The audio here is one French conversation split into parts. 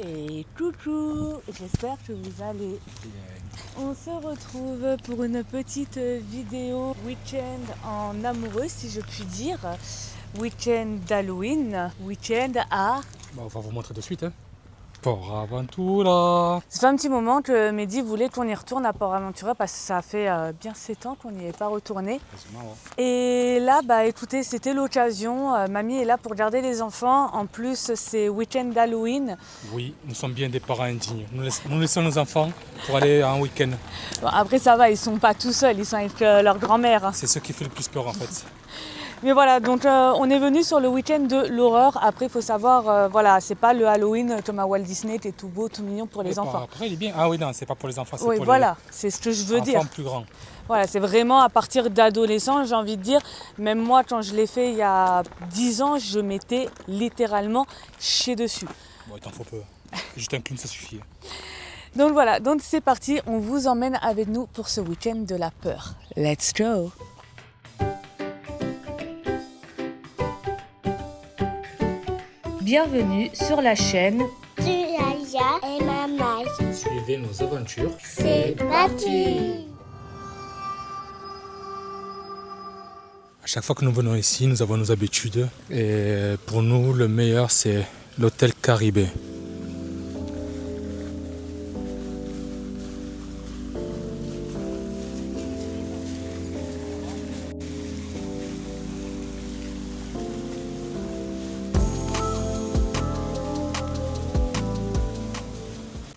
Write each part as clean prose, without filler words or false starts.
Et coucou, j'espère que vous allez. On se retrouve pour une petite vidéo week-end en amoureux, si je puis dire. Week-end d'Halloween, week-end à... Bah, on va vous montrer de suite. Port Aventura. Ça fait un petit moment que Mehdi voulait qu'on y retourne à Port Aventura parce que ça fait bien 7 ans qu'on n'y est pas retourné. Et là, bah écoutez, c'était l'occasion. Mamie est là pour garder les enfants. En plus, c'est week-end d'Halloween. Oui, nous sommes bien des parents indignes. Nous laissons nos enfants pour aller en week-end. Bon, après, ça va, ils sont pas tout seuls, ils sont avec leur grand-mère. C'est ce qui fait le plus peur en fait. Mais voilà, donc on est venu sur le week-end de l'horreur. Après, il faut savoir, voilà, c'est pas le Halloween comme à Walt Disney, qui est tout beau, tout mignon pour les enfants. Après, il est bien. Ah oui, non, c'est pas pour les enfants, c'est oui, pour voilà, c'est ce que je veux les dire. enfants plus grands. Voilà, c'est vraiment à partir d'adolescents, j'ai envie de dire. Même moi, quand je l'ai fait il y a 10 ans, je m'étais littéralement chié dessus. Bon, il t'en faut peu. Juste un clown, ça suffit. Donc voilà, donc c'est parti, on vous emmène avec nous pour ce week-end de la peur. Let's go! Bienvenue sur la chaîne Yaya et Maman. Suivez nos aventures. C'est parti. À chaque fois que nous venons ici, nous avons nos habitudes. Et pour nous, le meilleur, c'est l'hôtel Caribé.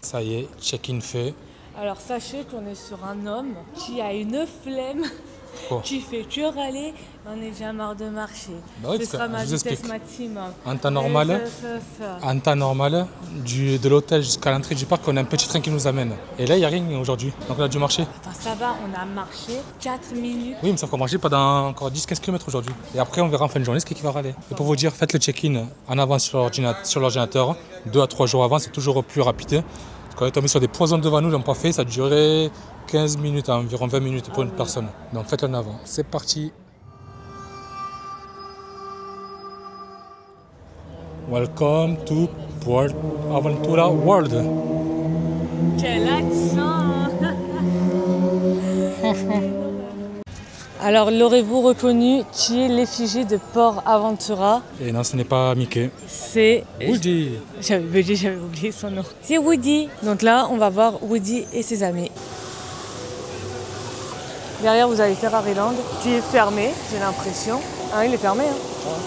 Ça y est, check-in fait. Alors sachez qu'on est sur un homme qui a une flemme, qui fait que râler, on est déjà marre de marcher. Bah oui, ce sera ma vitesse explique. maximum. En temps normal, de l'hôtel jusqu'à l'entrée du parc, on a un petit train qui nous amène. Et là, il n'y a rien aujourd'hui, donc on a dû marcher. Enfin ça va, on a marché 4 minutes. Oui, mais sauf qu'on va marcher pendant encore 10-15 km aujourd'hui. Et après, on verra en fin de journée ce qui va râler. Et pour vous dire, faites le check-in en avance sur l'ordinateur. 2 à 3 jours avant, c'est toujours plus rapide. Quand on est tombé sur des poisons devant nous, ils n'ont pas fait, ça a duré 15 minutes, environ 20 minutes pour une personne. Donc faites-le en avant. C'est parti. Welcome to Port Aventura World. Quel accent! Alors l'aurez-vous reconnu, qui est l'effigie de Port Aventura? Et non, ce n'est pas Mickey. C'est Woody. J'avais oublié son nom. C'est Woody. Donc là, on va voir Woody et ses amis. Derrière, vous avez Ferrari Land, qui est fermé, j'ai l'impression. Ah, il est fermé, hein.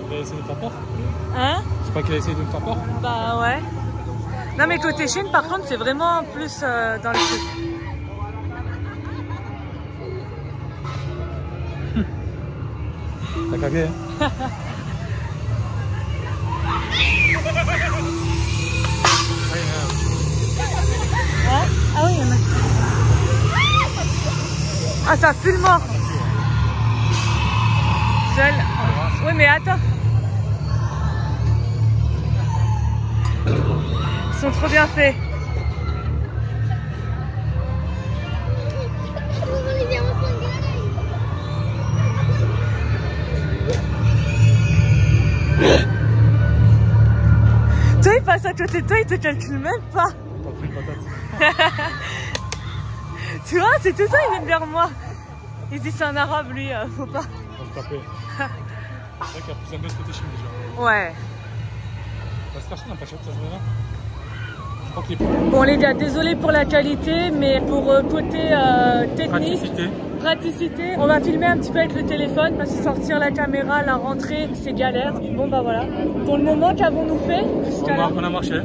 Il a essayé de faire peur? Hein? C'est pas qu'il a essayé de me faire peur? Bah ouais. Non mais côté Chine, par contre, c'est vraiment plus dans le truc. T'as cagué, hein? Hein? Ah oui, il y en a. Ah, ça fume mort. Seul. Oui, mais attends. Ils sont trop bien faits. Toi, il passe à côté de toi, il te calcule même pas. T'as pris une patate. Tu vois, c'est tout ça, il vient vers moi. Il se dit c'est un arabe, lui, faut pas. On va se taper. C'est vrai qu'il y a plus un peu ce côté chine déjà. Ouais. On va se faire chier, on n'a pas cher, ça se verra. Bon les gars, désolé pour la qualité, mais pour côté technique, praticité, on va filmer un petit peu avec le téléphone parce que sortir la caméra, la rentrée, c'est galère. Bon bah voilà. Pour le moment, qu'avons-nous fait? On a marché.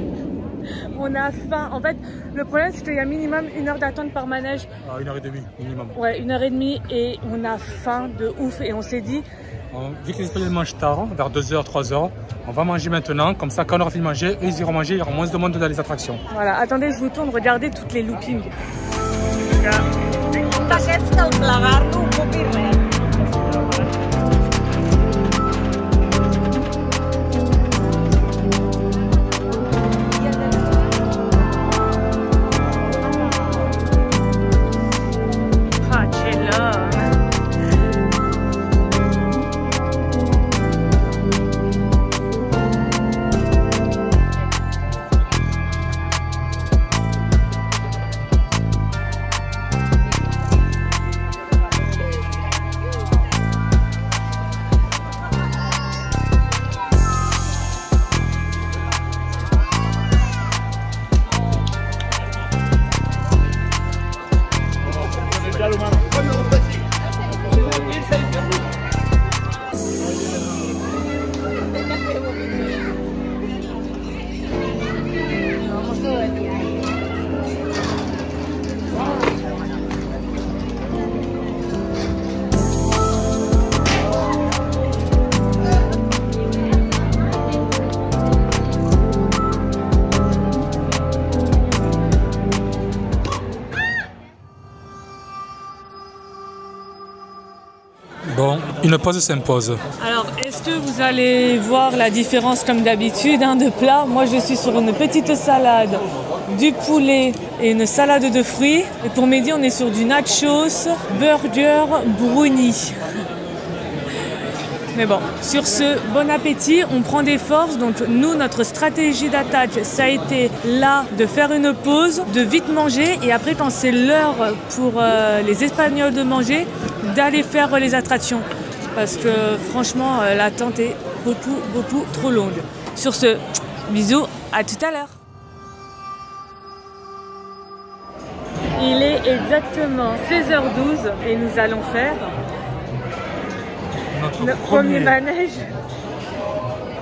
On a faim. En fait, le problème c'est qu'il y a minimum 1 heure d'attente par manège. Ah, 1h30 minimum. Ouais, 1h30 et on a faim de ouf et on s'est dit... Vu que les Espagnols mangent tard, vers 2h, 3h, on va manger maintenant. Comme ça, quand on aura fini de manger, eux ils iront manger, il y aura moins de monde dans les attractions. Voilà, attendez, je vous tourne, regardez toutes les loopings. Bon, une pause s'impose. Alors, est-ce que vous allez voir la différence comme d'habitude de plats? Moi, je suis sur une petite salade, du poulet et une salade de fruits. Et pour midi, on est sur du nachos, burger, brownie. Mais bon, sur ce, bon appétit, on prend des forces. Donc nous, notre stratégie d'attaque, ça a été là de faire une pause, de vite manger. Et après, quand c'est l'heure pour les Espagnols de manger, d'aller faire les attractions. Parce que franchement, l'attente est beaucoup trop longue. Sur ce, bisous, à tout à l'heure. Il est exactement 16h12 et nous allons faire notre premier manège.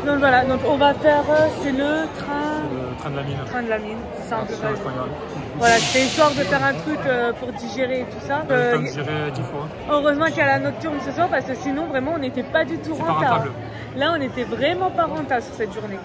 Donc voilà, donc on va faire, c'est le train de la mine. Train de la mine, c'est un peu facile. Voilà, c'était histoire de faire un truc pour digérer et tout ça. Digérer 10 fois. Heureusement qu'il y a la nocturne ce soir parce que sinon vraiment on n'était pas du tout rentable. Là on n'était vraiment pas rentable sur cette journée.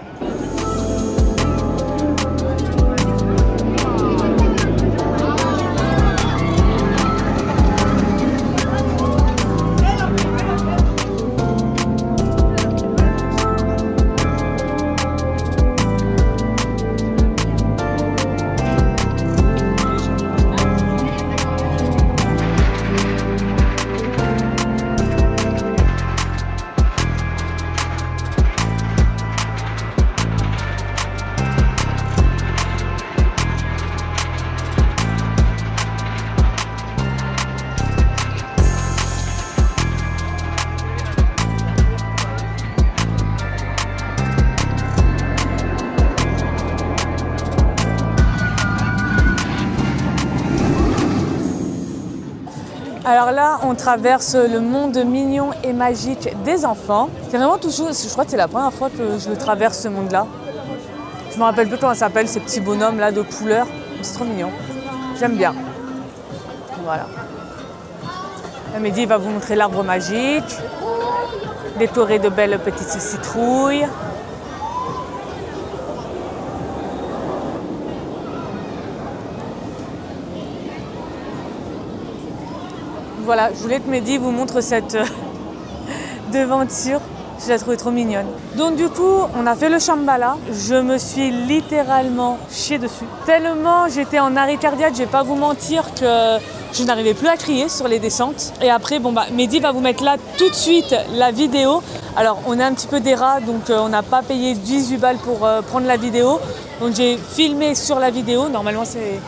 Alors là, on traverse le monde mignon et magique des enfants. C'est vraiment tout chou. Je crois que c'est la première fois que je traverse ce monde-là. Je me rappelle plus comment ça s'appelle, ces petits bonhommes là de couleurs. C'est trop mignon. J'aime bien. Voilà. Mehdi va vous montrer l'arbre magique, décoré de belles petites citrouilles. Voilà, je voulais que Mehdi vous montre cette devanture. Je la trouvais trop mignonne. Donc du coup, on a fait le Shambhala. Je me suis littéralement chiée dessus. Tellement j'étais en arrêt cardiaque, je vais pas vous mentir que je n'arrivais plus à crier sur les descentes. Et après, bon bah, Mehdi va vous mettre là tout de suite la vidéo. Alors, on a un petit peu des rats, donc on n'a pas payé 18 balles pour prendre la vidéo. Donc j'ai filmé sur la vidéo. Normalement, c'est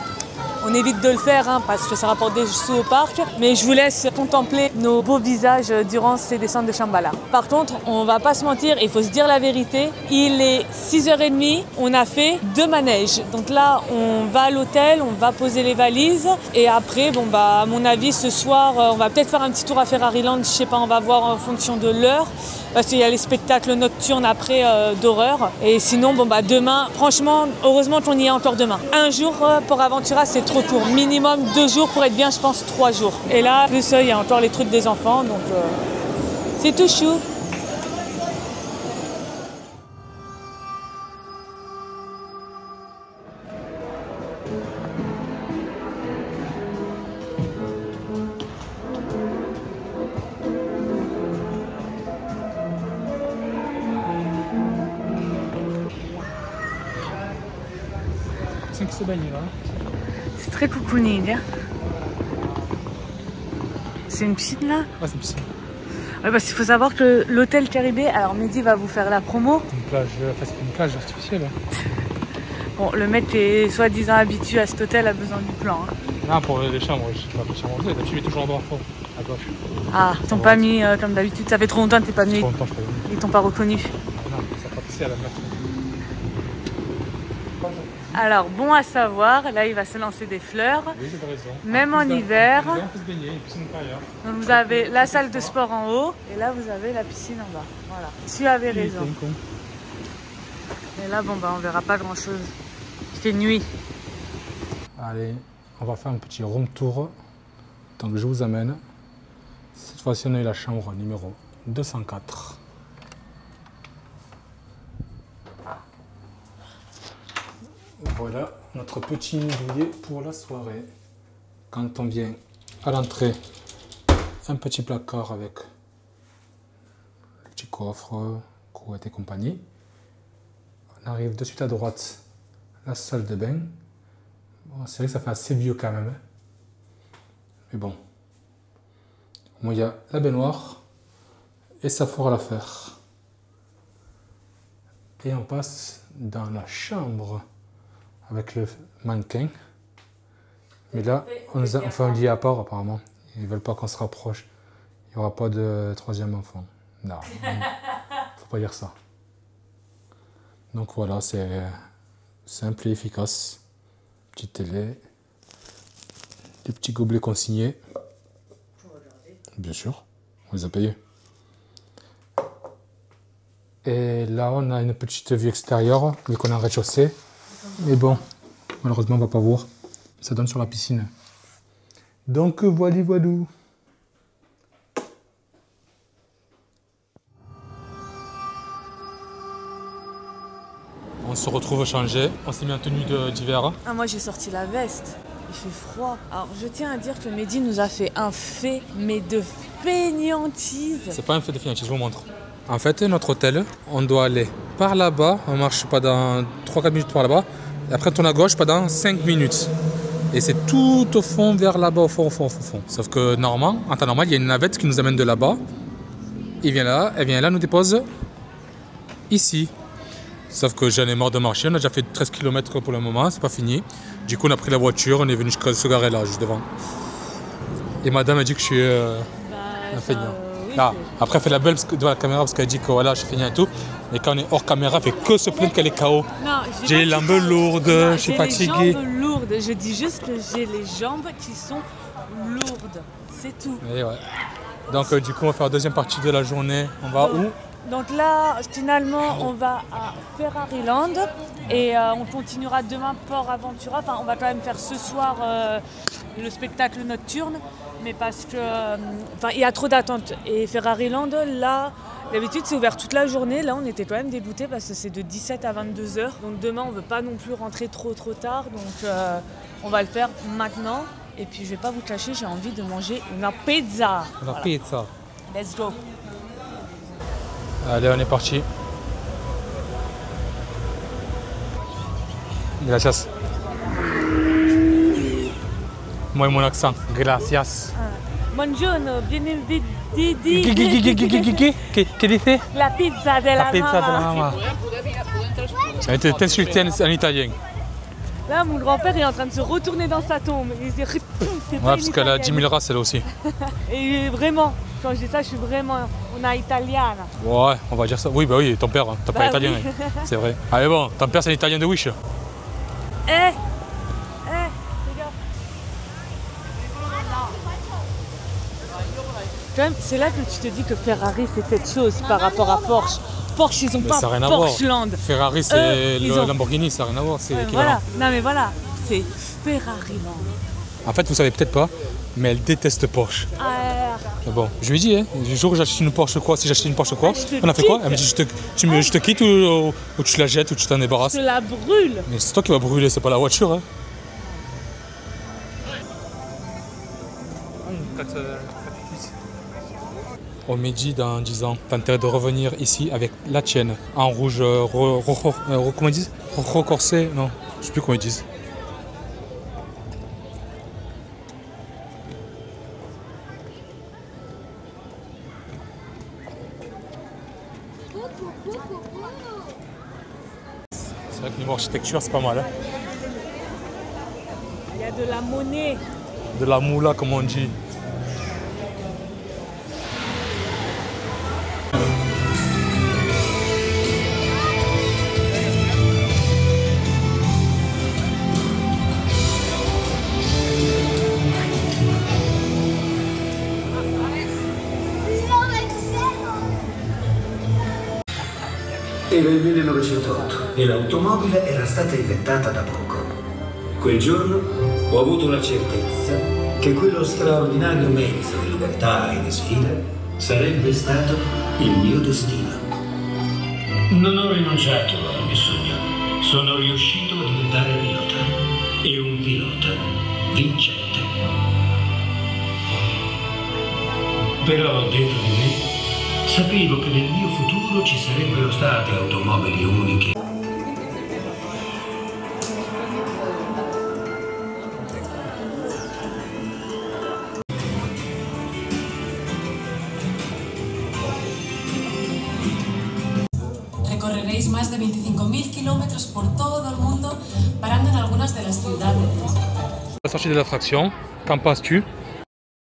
On évite de le faire hein, parce que ça rapporte des sous au parc, mais je vous laisse contempler nos beaux visages durant ces descentes de Shambhala. Par contre, on va pas se mentir, il faut se dire la vérité, il est 6h30, on a fait 2 manèges. Donc là, on va à l'hôtel, on va poser les valises et après, bon bah à mon avis, ce soir, on va peut-être faire un petit tour à Ferrari Land, je sais pas, on va voir en fonction de l'heure. Parce qu'il y a les spectacles nocturnes après d'horreur. Et sinon, bon bah demain, franchement, heureusement qu'on y est encore demain. Un jour pour Aventura, c'est trop court. Minimum 2 jours pour être bien, je pense 3 jours. Et là, plus il y a encore les trucs des enfants, donc c'est tout chou. C'est très cocooning. C'est une piscine là? Ouais, c'est une piscine. Ouais, parce qu'il faut savoir que l'hôtel Caribé, alors Mehdi va vous faire la promo. C'est une plage artificielle. Bon, le mec qui est soi-disant habitué à cet hôtel a besoin du plan. Hein. Non, pour les chambres, je ne sais pas pour chambre. D'habitude, il est toujours en droit fond, à gauche. Ah, ils t'ont pas mis comme d'habitude. Ça fait trop longtemps que t'es pas venu. Ils t'ont pas reconnu. Non, ça pas passé à la mer. Alors, bon à savoir, là il va se lancer des fleurs, oui, j'ai raison. même en hiver. On peut se baigner, une piscine intérieure. Donc vous avez la salle de sport en haut et là vous avez la piscine en bas. Voilà, tu avais raison. Et là, bon bah on verra pas grand chose. Il fait nuit. Allez, on va faire un petit room tour. Donc je vous amène. Cette fois-ci, on a eu la chambre numéro 204. Voilà notre petit mobilier pour la soirée. Quand on vient à l'entrée, un petit placard avec le petit coffre, couette et compagnie. On arrive de suite à droite, la salle de bain. Bon, c'est vrai que ça fait assez vieux quand même. Mais bon. Moi, il y a la baignoire et ça fera l'affaire. Et on passe dans la chambre avec le mannequin. Mais là, on fait un lit à part apparemment. Ils veulent pas qu'on se rapproche. Il n'y aura pas de 3e enfant. Non, faut pas dire ça. Donc voilà, c'est simple et efficace. Petite télé. Des petits gobelets consignés. Bien sûr, on les a payés. Et là, on a une petite vue extérieure, vu qu'on est en rez-de-chaussée. Mais bon, malheureusement, on ne va pas voir. Ça donne sur la piscine. Donc, voilou. On se retrouve changé. On s'est mis en tenue d'hiver. Ah, moi, j'ai sorti la veste. Il fait froid. Alors, je tiens à dire que Mehdi nous a fait un fait, mais de fainéantise. C'est pas un fait de fainéantise, je vous montre. En fait, notre hôtel, on doit aller par là-bas. On marche pendant 3-4 minutes par là-bas. Et après, on tourne à gauche pendant 5 minutes. Et c'est tout au fond, vers là-bas, au fond. Sauf que normalement, en temps normal, il y a une navette qui nous amène de là-bas. Il vient là, elle vient là, nous dépose ici. Sauf que j'en ai marre de marcher. On a déjà fait 13 km pour le moment, c'est pas fini. Du coup, on a pris la voiture, on est venu jusqu'à se garer là, juste devant. Et madame a dit que je suis un feignant. Oui, après, elle fait la belle devant la caméra parce qu'elle dit que voilà, je suis feignant et tout. Mais quand on est hors caméra, elle fait que se plaindre qu'elle est KO. J'ai les jambes lourdes, je suis fatigué. J'ai les jambes lourdes, je dis juste que j'ai les jambes qui sont lourdes, c'est tout. Et ouais. Donc du coup, on va faire la deuxième partie de la journée. On va où ? Donc là, finalement, on va à Ferrari Land et on continuera demain Port Aventura. Enfin, on va quand même faire ce soir le spectacle nocturne, mais parce que il y a trop d'attentes. Et Ferrari Land, là, d'habitude, c'est ouvert toute la journée. Là, on était quand même dégoûtés parce que c'est de 17 à 22 h. Donc demain, on ne veut pas non plus rentrer trop tard. Donc on va le faire maintenant. Et puis, je ne vais pas vous cacher, j'ai envie de manger une pizza. Una pizza. Let's go. Allez, on est parti. Gracias. Moi et mon accent. Gracias. Buongiorno, bienvenido. ¿Qué dice? La pizza de la La pizza de la mamma. mamma. T'insulté en italien. Là, mon grand-père est en train de se retourner dans sa tombe. Il se dit, ouais, parce qu'elle a 10 000 races, elle aussi. Et vraiment, quand je dis ça, je suis vraiment una italiana. Ouais, on va dire ça. Oui, bah oui, ton père, ton père est italien, oui. C'est vrai. Allez bon, ton père c'est un italien de Wish. Les gars. C'est là que tu te dis que Ferrari c'est quelque chose par rapport à Porsche. Porsche, ils ont pas Porscheland. Ferrari, c'est le Lamborghini, ça n'a rien à voir. C'est voilà. Non mais voilà, c'est Ferrariland. En fait, vous savez peut-être pas, mais elle déteste Porsche. Mais bon, je lui ai dit, hein, le jour où j'achète une Porsche quoi, si j'achète une Porsche quoi, on a fait quoi? Elle me dit, je te quitte ou tu la jettes ou tu t'en débarrasses. Je la brûle. Mais c'est toi qui vas brûler, c'est pas la voiture. Hein. Au Midi, dans 10 ans, t'as intérêt de revenir ici avec la tienne, en rouge, comment ils disent? Recorsé? Non, je sais plus comment ils disent. C'est vrai que niveau architecture, c'est pas mal. Hein. Il y a de la monnaie. De la moula, comme on dit. Era il 1908 e l'automobile era stata inventata da poco. Quel giorno ho avuto la certezza che quello straordinario mezzo di libertà e di sfida sarebbe stato il mio destino. Non ho rinunciato al mio sogno. Sono riuscito a diventare pilota. E un pilota vincente. Però dentro di me sapevo che nel mio futuro ci sarebbero state automobili uniche. Recorreréis más de 25.000 kilómetros por todo el mundo, parando en algunas de las ciudades. La sortie de l'attraction, qu'en penses-tu?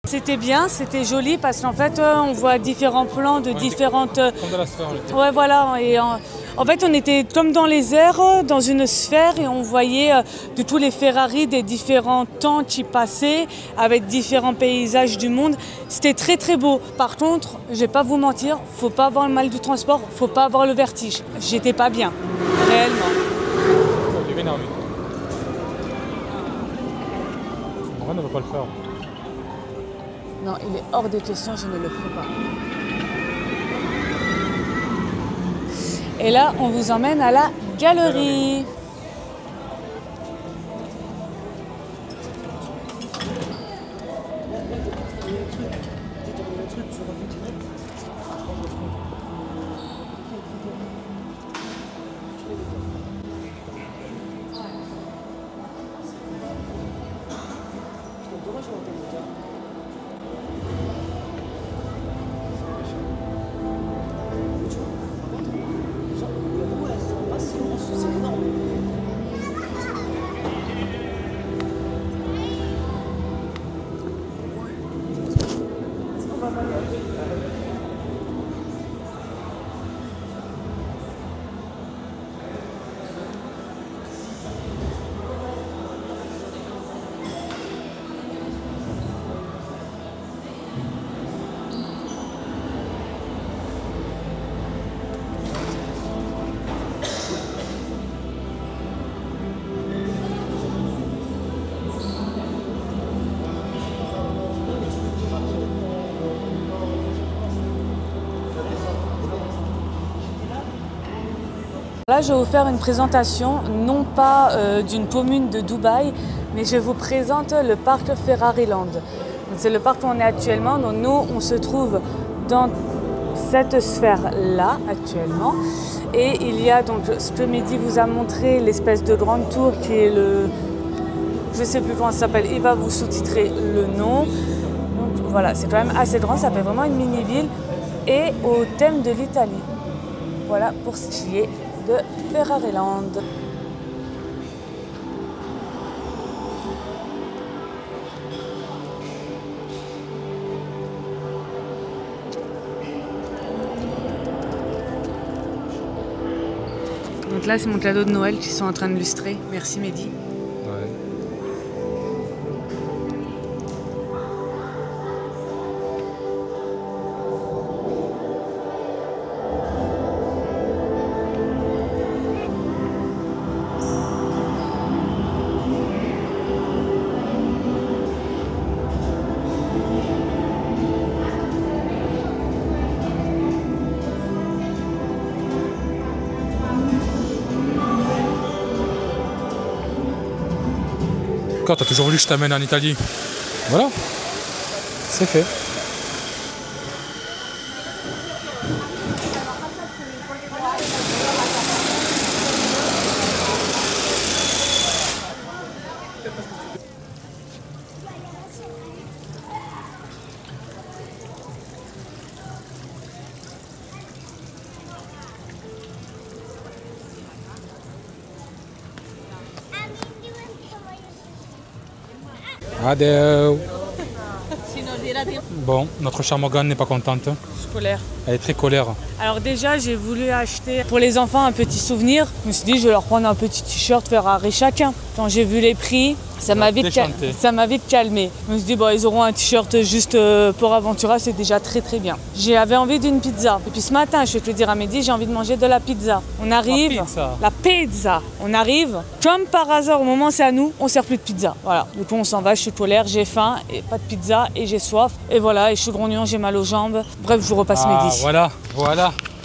C'était bien, c'était joli parce qu'en fait on voit différents plans de différentes... Comme dans la sphère, on était. Ouais voilà, et en fait on était comme dans les airs, dans une sphère et on voyait de tous les Ferrari des différents temps qui passaient avec différents paysages du monde. C'était très très beau. Par contre, je vais pas vous mentir, faut pas avoir le mal du transport, faut pas avoir le vertige. J'étais pas bien, réellement. Il est énervé. On ne va pas le faire. Non, il est hors de question, je ne le ferai pas. Et là, on vous emmène à la galerie. Là, je vais vous faire une présentation, non pas d'une commune de Dubaï, mais je vous présente le parc Ferrariland. C'est le parc où on est actuellement. Donc nous, on se trouve dans cette sphère-là actuellement. Et il y a donc, ce que Mehdi vous a montré, l'espèce de grande tour qui est le... Je ne sais plus comment ça s'appelle, il va vous sous-titrer le nom. Donc voilà, c'est quand même assez grand, ça fait vraiment une mini-ville. Et au thème de l'Italie. Voilà pour ce qui est de Ferrariland. Donc là, c'est mon cadeau de Noël qu'ils sont en train de lustrer. Merci Mehdi. Ouais. Quand t'as toujours voulu que je t'amène en Italie. Voilà, c'est fait. Adeu. Bon, notre chère Morgane n'est pas contente. Colère. Elle est très colère. Alors déjà, j'ai voulu acheter pour les enfants un petit souvenir. Je me suis dit, je vais leur prendre un petit t-shirt Ferrari chacun. Quand j'ai vu les prix, ça m'a vite calmé. Je me suis dit, bon, ils auront un t-shirt juste pour Aventura, c'est déjà très très bien. J'avais envie d'une pizza. Et puis ce matin, je vais te le dire à midi, j'ai envie de manger de la pizza. On arrive, la pizza. On arrive, comme par hasard, au moment où c'est à nous, on sert plus de pizza. Voilà, du coup on s'en va, je suis colère, j'ai faim, et pas de pizza, et j'ai soif. Et voilà, et je suis grognon, j'ai mal aux jambes. Bref, je vous repasse midi. Voilà.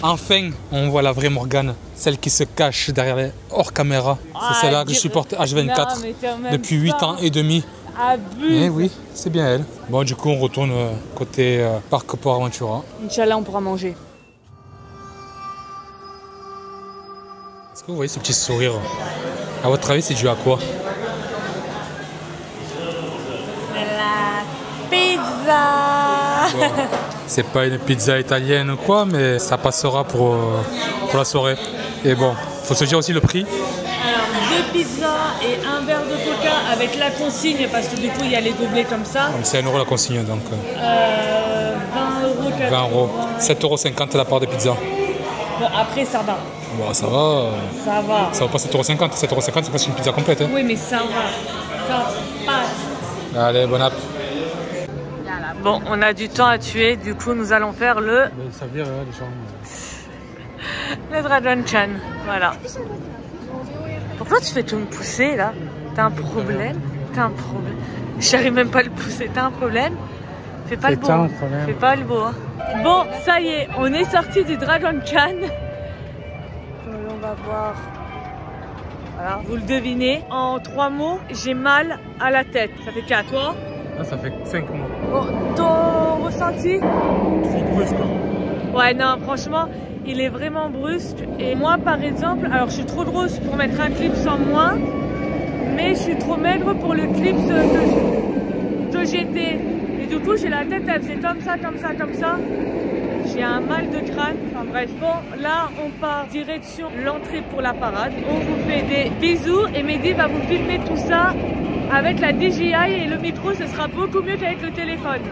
Enfin, on voit la vraie Morgane, celle qui se cache derrière les hors caméra. C'est celle-là que je supporte H24 depuis 8 ans et demi. Abuse. Eh oui, c'est bien elle. Bon, du coup, on retourne côté Parc Port Aventura. Inch'Allah, on pourra manger. Est-ce que vous voyez ce petit sourire? À votre avis, c'est dû à quoi? La pizza. Bon, c'est pas une pizza italienne ou quoi, mais ça passera pour la soirée. Et bon, faut se dire aussi le prix. Alors, 2 pizzas et un verre de coca avec la consigne, parce que du coup, il y a les gobelets comme ça. Donc c'est 1 € la consigne, donc. 20 €. 20 €. 7,50 € la part de pizza. Bon, après, ça va. Bon, ça va. Ça va. Ça vaut pas 7,50 €. 7,50 €, c'est presque une pizza complète. Hein. Oui, mais ça va. Ça passe. Allez, bon app. Bon, on a du temps à tuer, du coup, nous allons faire le Dragon Chan. Voilà. Pourquoi tu fais tout me pousser là? T'as un problème? J'arrive même pas à le pousser. T'as un problème? Fais pas le beau. Fais pas le beau. Hein. Bon, ça y est, on est sorti du Dragon Chan. On va voir. Voilà, vous le devinez. En 3 mots, j'ai mal à la tête. Ça fait 4, toi? Là, ça fait 5 mois. Bon, ton ressenti? Trop brusque. Ouais, non, franchement, il est vraiment brusque. Et moi, par exemple, alors je suis trop grosse pour mettre un clip sans moi, mais je suis trop maigre pour le clip que j'étais. Et du coup, j'ai la tête, elle faisait comme ça. J'ai un mal de crâne. Enfin bref, bon, là, on part direction l'entrée pour la parade. On vous fait des bisous et Mehdi va vous filmer tout ça avec la DJI et le micro, ce sera beaucoup mieux qu'avec le téléphone.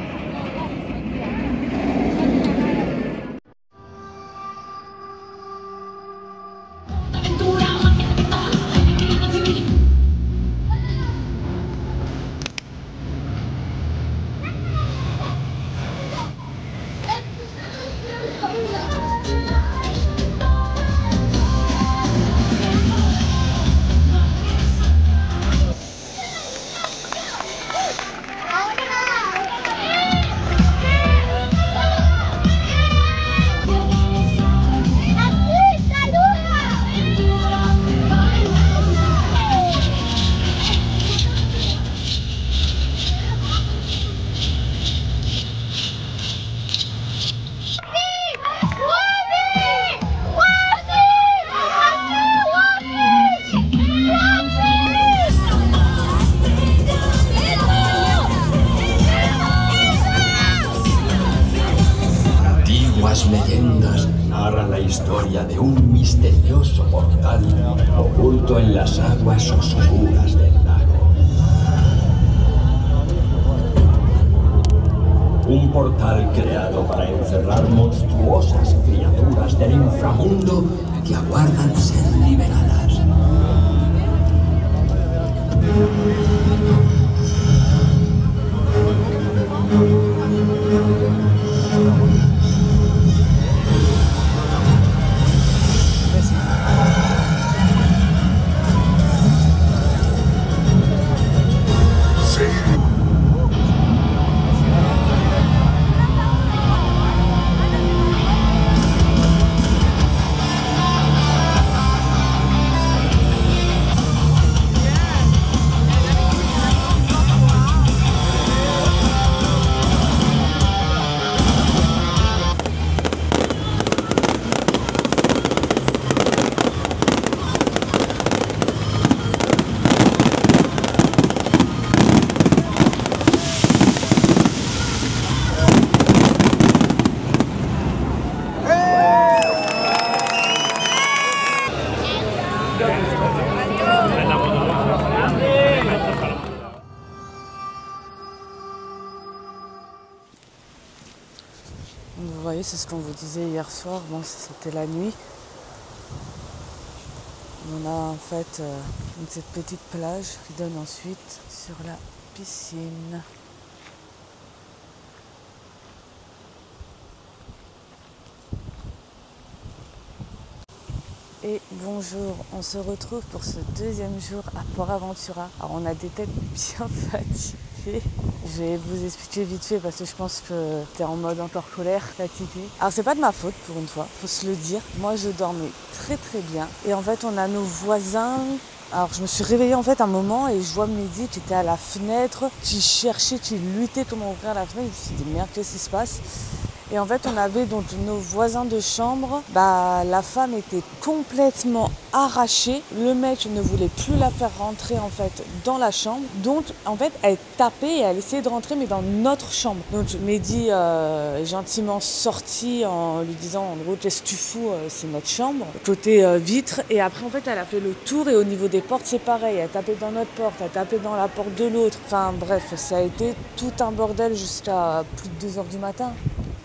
Leyendas narran la historia de un misterioso portal oculto en las aguas oscuras del lago. Un portal creado para encerrar monstruosas criaturas del inframundo que aguardan ser liberadas. Vous voyez, c'est ce qu'on vous disait hier soir. Bon, c'était la nuit. On a en fait cette petite plage qui donne ensuite sur la piscine. Et bonjour, on se retrouve pour ce deuxième jour à Port Aventura. Alors on a des têtes bien fatiguées. Je vais vous expliquer vite fait parce que je pense que t'es en mode encore colère, fatigué. Alors c'est pas de ma faute pour une fois, faut se le dire. Moi je dormais très très bien. Et en fait on a nos voisins. Alors je me suis réveillée en fait un moment et je vois Mehdi qui était à la fenêtre, qui cherchait, qui luttait comment ouvrir la fenêtre. Je me suis dit merde, qu'est-ce qui se passe ? Et en fait, on avait donc nos voisins de chambre. La femme était complètement arrachée. Le mec ne voulait plus la faire rentrer en fait dans la chambre. Donc, en fait, elle tapait et elle essayait de rentrer, mais dans notre chambre. Donc, Mehdi est gentiment sorti en lui disant en gros, qu'est-ce que tu fous, c'est notre chambre. Côté vitre. Et après, en fait, elle a fait le tour. Et au niveau des portes, c'est pareil. Elle tapait dans notre porte, elle tapait dans la porte de l'autre. Enfin, bref, ça a été tout un bordel jusqu'à plus de 2 h du matin.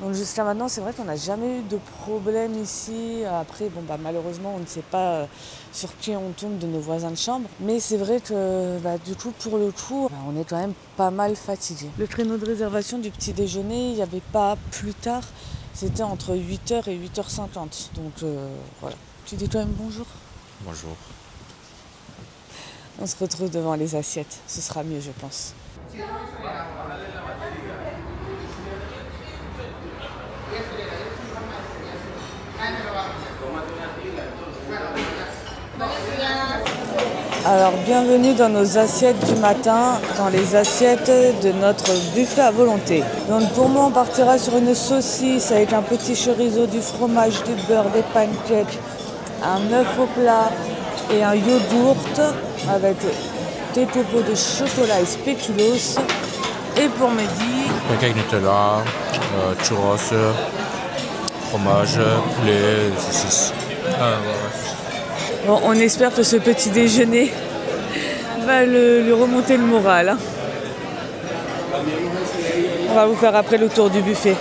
Donc jusqu'à maintenant, c'est vrai qu'on n'a jamais eu de problème ici. Après, malheureusement, on ne sait pas sur qui on tombe de nos voisins de chambre. Mais c'est vrai que du coup, pour le coup, on est quand même pas mal fatigué. Le créneau de réservation du petit déjeuner, il n'y avait pas plus tard. C'était entre 8 h et 8 h 50. Donc voilà. Tu dis quand même bonjour ? Bonjour. On se retrouve devant les assiettes. Ce sera mieux, je pense. Alors bienvenue dans nos assiettes du matin, dans les assiettes de notre buffet à volonté. Donc pour moi on partira sur une saucisse avec un petit chorizo, du fromage, du beurre, des pancakes, un œuf au plat et un yogourt avec des copeaux de chocolat et spéculoos. Et pour midi, Pancake Nutella, churros, fromage, poulet, saucisse. Bon, on espère que ce petit déjeuner va lui remonter le moral. On va vous faire après le tour du buffet.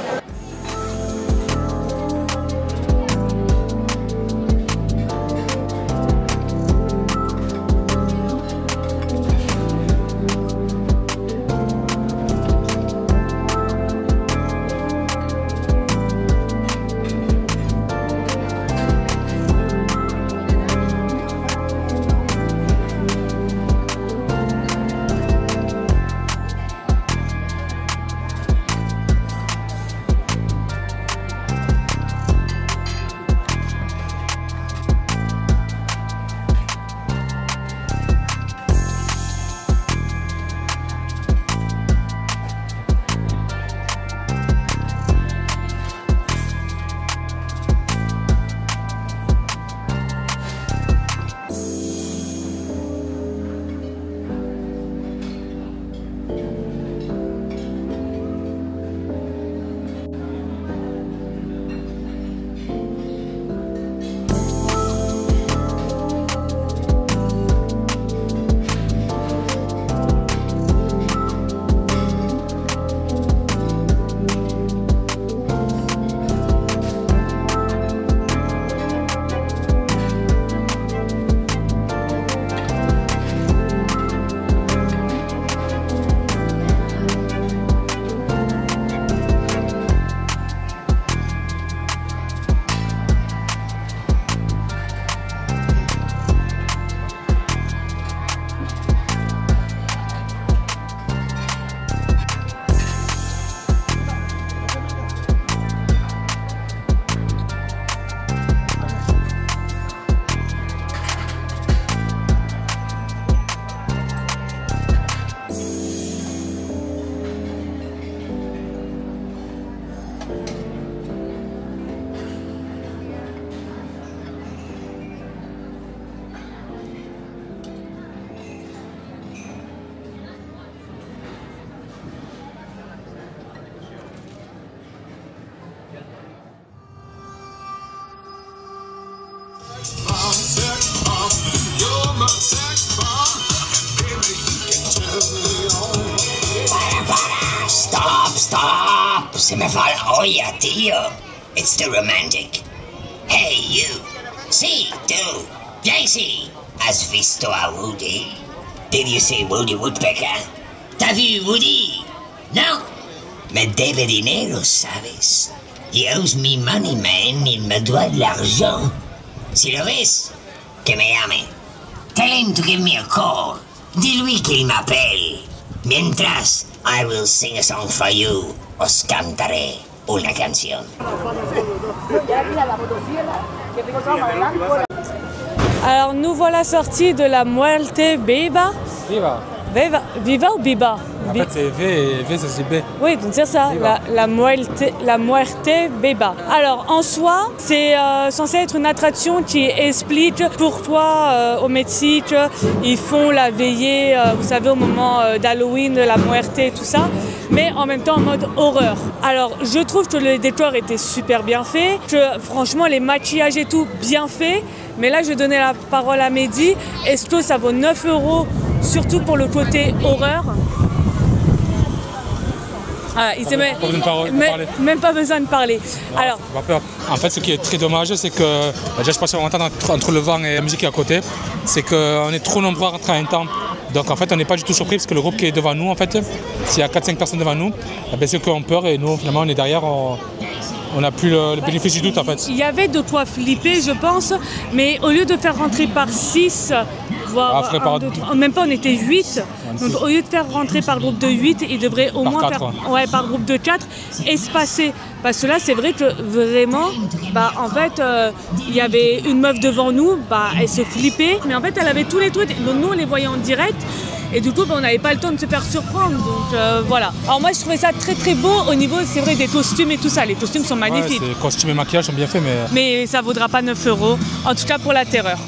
Stop! Se me fa la olla, tío. It's too romantic. Hey, you. Sí, tú. Jaycee. ¿Has visto a Woody? Did you see Woody Woodpecker? ¿T'as vu Woody? No. Me debe dinero, ¿sabes? He owes me money, man. Il me doit de l'argent. Si lo ves, que me llame. Tell him to give me a call. Dis-lui qu'il m'appelle. Mientras, I will sing a song for you. Os cantaré una canción. Alors nous voilà sortis de la Muerte Beba. Viva ou Biba? En fait, c'est V et V, ça se dit B. Oui, donc c'est ça, la Muerte Beba. Alors, en soi, c'est censé être une attraction qui explique pourquoi au Mexique, ils font la veillée, vous savez, au moment d'Halloween, de la Muerte et tout ça, mais en même temps en mode horreur. Alors, je trouve que le décor était super bien fait, que franchement, les maquillages et tout, bien fait. Mais là, je vais donner la parole à Mehdi. Est-ce que ça vaut 9 €, surtout pour le côté horreur? Ah, il même pas besoin de parler. Non, alors, pas peur. En fait, ce qui est très dommage, c'est que déjà, je passe en même temps entre le vent et la musique qui est à côté, c'est qu'on est trop nombreux à rentrer en même temps. Donc en fait, on n'est pas du tout surpris parce que le groupe qui est devant nous, en fait, s'il y a 4-5 personnes devant nous, c'est qu'on peur et nous, finalement, on est derrière. On n'a plus le bénéfice du doute en fait. Il y avait de quoi flipper, je pense, mais au lieu de faire rentrer par 6, voire même pas, on était 8. Donc au lieu de faire rentrer par groupe de 8, il devrait au moins faire par groupe de 4 espacer. Parce que là, c'est vrai que vraiment, en fait, il y avait une meuf devant nous, elle se flippait, mais en fait, elle avait tous les trucs. Donc nous, on les voyait en direct. Et du coup, on n'avait pas le temps de se faire surprendre, donc voilà. Alors moi, je trouvais ça très très beau au niveau, c'est vrai, des costumes et tout ça. Les costumes sont magnifiques. Ouais, costumes et maquillage sont bien faits, mais ça vaudra pas 9 €, en tout cas pour la terreur.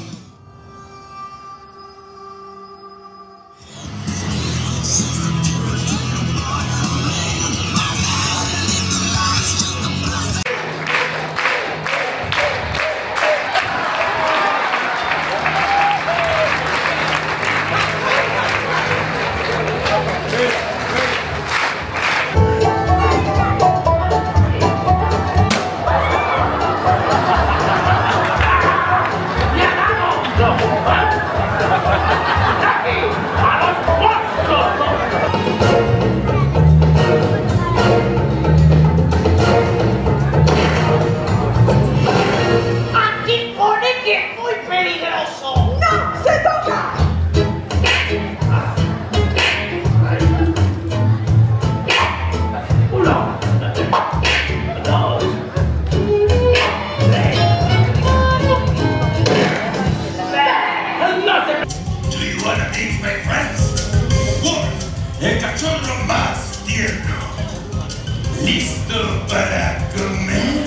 Listo para comer.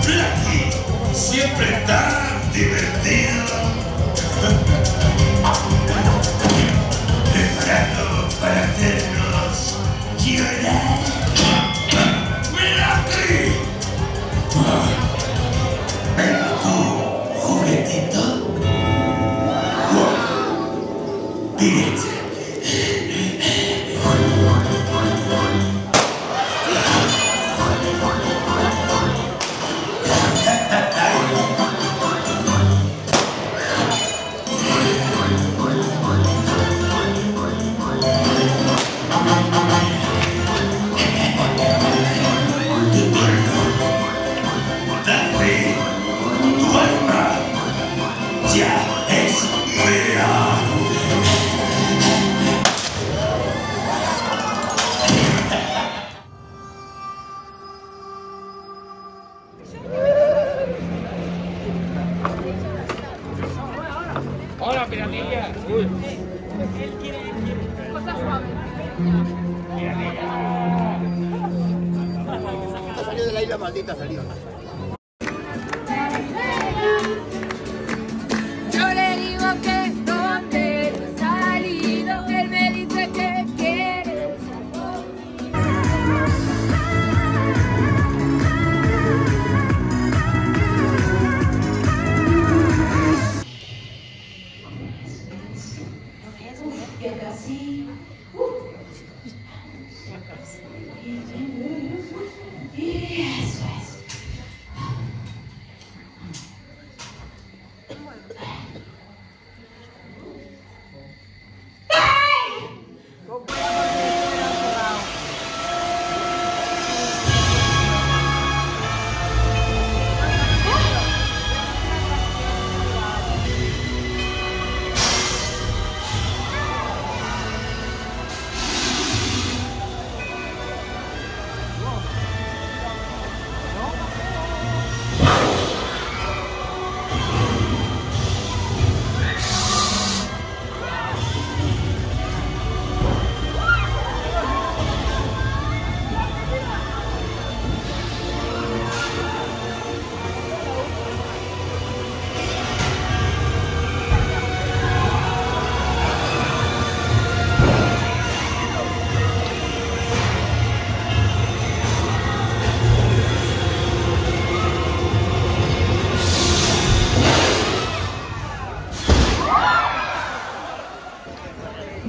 Blackie, siempre tan divertido. Preparado para hacernos llorar. Blackie. ¿Pero tu juguetito? Pídete. Hola, piratilla. Uy. Cosa suave. Ha salido de la isla maldita, salió. Yo le digo que donde he salido, él me dice que quiere estar conmigo.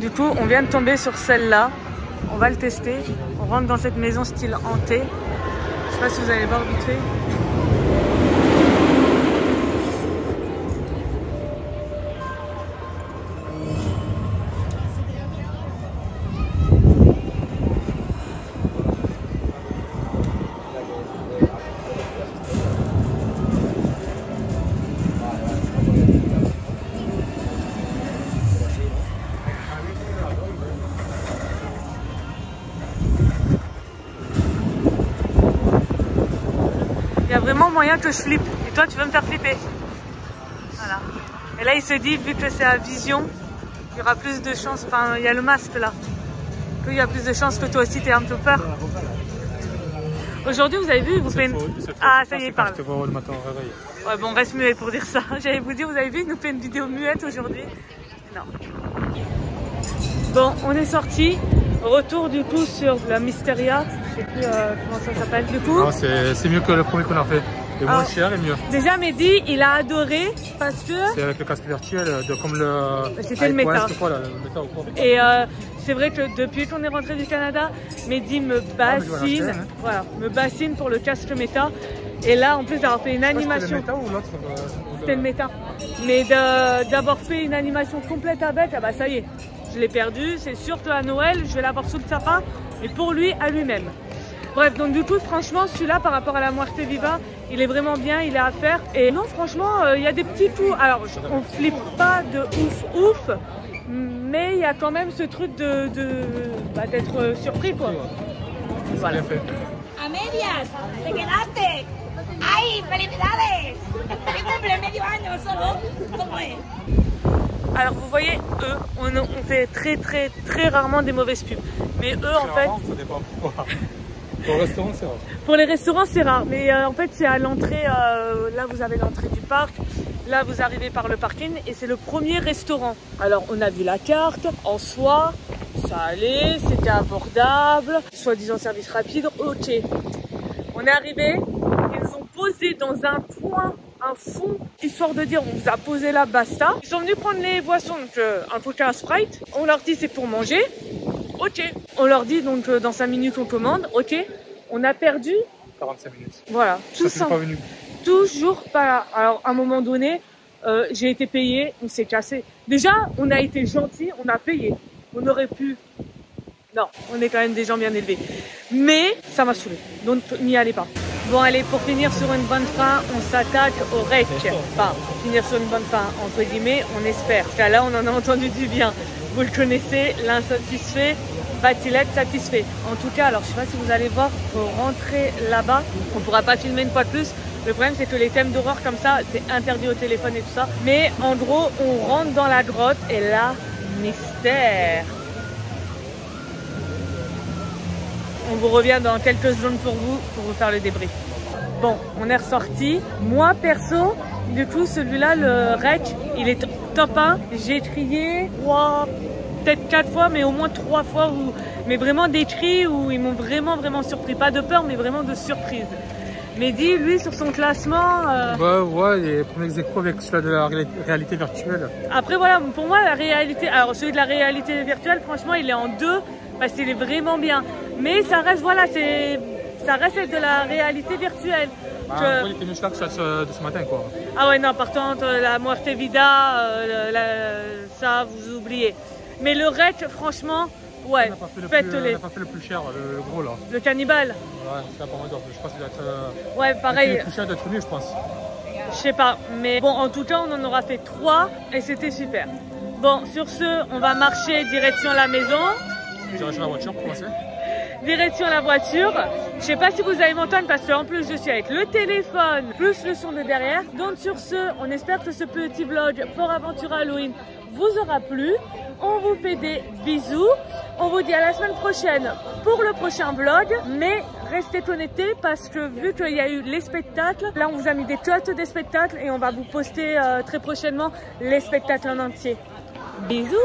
Du coup, on vient de tomber sur celle-là. On va le tester. On rentre dans cette maison style hanté. Je sais pas si vous allez voir vite fait. Il y a vraiment moyen que je flippe. Et toi, tu veux me faire flipper. Voilà. Et là, il se dit, vu que c'est à vision, il y aura plus de chances. Enfin, il y a le masque là. Il y a plus de chances que toi aussi, tu aies un peu peur. Aujourd'hui, vous avez vu, il vous fait une... Ah, ça y est, il parle. Je te vois le matin au réveil. Ouais, bon, on reste muet pour dire ça. J'allais vous dire, vous avez vu, il nous fait une vidéo muette aujourd'hui. Non. Bon, on est sorti. Retour du coup sur la Mysteria. Je sais plus comment ça s'appelle du coup. C'est mieux que le premier qu'on a fait. Et moins cher et mieux. Déjà Mehdi, il a adoré parce que... C'est avec le casque virtuel, comme le... C'était le Meta. Quoi, le Meta ou quoi. Et c'est vrai que depuis qu'on est rentré du Canada, Mehdi me bassine, voilà, me bassine pour le casque Meta. Et là, en plus d'avoir fait une animation... C'était le Meta ou l'autre C'était le Meta. Mais d'avoir fait une animation complète avec, ah bah ça y est. Je l'ai perdu, c'est sûr qu'à Noël, je vais l'avoir sous le sapin, et pour lui, à lui-même. Bref, donc du coup, franchement, celui-là, par rapport à la Muerte Viva, il est vraiment bien, il est à faire. Et non, franchement, il y a des petits coups. Alors, on flippe pas de ouf, mais il y a quand même ce truc d'être surpris, quoi. Voilà. Bien fait. A medias, te quedaste. ¡Ay, felicidades! ¡Feliz cumple medio año solo! ¿Cómo es? Alors vous voyez, eux, on fait très rarement des mauvaises pubs. Mais eux, en fait... Ça dépend pourquoi. Pour le restaurant, c'est rare. Pour les restaurants, c'est rare. Mais en fait, c'est à l'entrée. Là, vous avez l'entrée du parc. Là, vous arrivez par le parking. Et c'est le premier restaurant. Alors, on a vu la carte. En soi, ça allait. C'était abordable. Soi-disant service rapide. Ok. On est arrivé. Ils nous ont posé dans un point... un fond, histoire de dire on vous a posé là, basta. Ils sont venus prendre les boissons, donc un coca, un Sprite. On leur dit c'est pour manger, ok. On leur dit donc dans 5 minutes on commande, ok. On a perdu 45 minutes. Voilà, tout ça. Pas venu. Toujours pas là. Alors à un moment donné, j'ai été payé, on s'est cassé. Déjà, on a été gentil, on a payé. On aurait pu... Non, on est quand même des gens bien élevés. Mais ça m'a saoulé, donc n'y allez pas. Bon allez, pour finir sur une bonne fin, on s'attaque au rec. Enfin, finir sur une bonne fin, entre guillemets, on espère. Car là, on en a entendu du bien. Vous le connaissez, l'insatisfait va-t-il être satisfait? En tout cas, alors je sais pas si vous allez voir, pour rentrer là-bas, on pourra pas filmer une fois de plus. Le problème, c'est que les thèmes d'horreur comme ça, c'est interdit au téléphone et tout ça. Mais en gros, on rentre dans la grotte et là, mystère. On vous revient dans quelques secondes pour vous faire le débrief. Bon, on est ressorti. Moi, perso, du coup, celui-là, le rec, il est top 1. J'ai crié 3, peut-être 4 fois, mais au moins 3 fois. Mais vraiment des cris où ils m'ont vraiment surpris. Pas de peur, mais vraiment de surprise. Mehdi, lui, sur son classement... Ouais, il est premier ex-aequo avec celui de la réalité virtuelle. Après, voilà, pour moi, la réalité... Alors, celui de la réalité virtuelle, franchement, il est en 2, parce qu'il est vraiment bien. Mais ça reste, voilà, ça reste de la réalité virtuelle. Il était mieux que ça de ce matin, quoi. Ah ouais, non, par contre, la Muerte Vida, ça, vous oubliez. Mais le Rec, franchement... Ouais, faites-les. On n'a pas fait le plus cher, le gros là. Le cannibale. Ouais, c'est pas mal d'or. Je pense qu'il va être. Ouais, pareil. Le plus cher doit être mieux, je pense. Je sais pas, mais bon, en tout cas, on en aura fait 3 et c'était super. Bon, sur ce, on va marcher direction la maison. Direction la voiture pour commencer. Direction la voiture. Je sais pas si vous allez m'entendre parce qu'en plus, je suis avec le téléphone plus le son de derrière. Donc, sur ce, on espère que ce petit vlog pour Aventure Halloween vous aura plu. On vous fait des bisous. On vous dit à la semaine prochaine pour le prochain vlog. Mais restez connectés parce que vu qu'il y a eu les spectacles, là on vous a mis des cuts des spectacles et on va vous poster très prochainement les spectacles en entier. Bisous.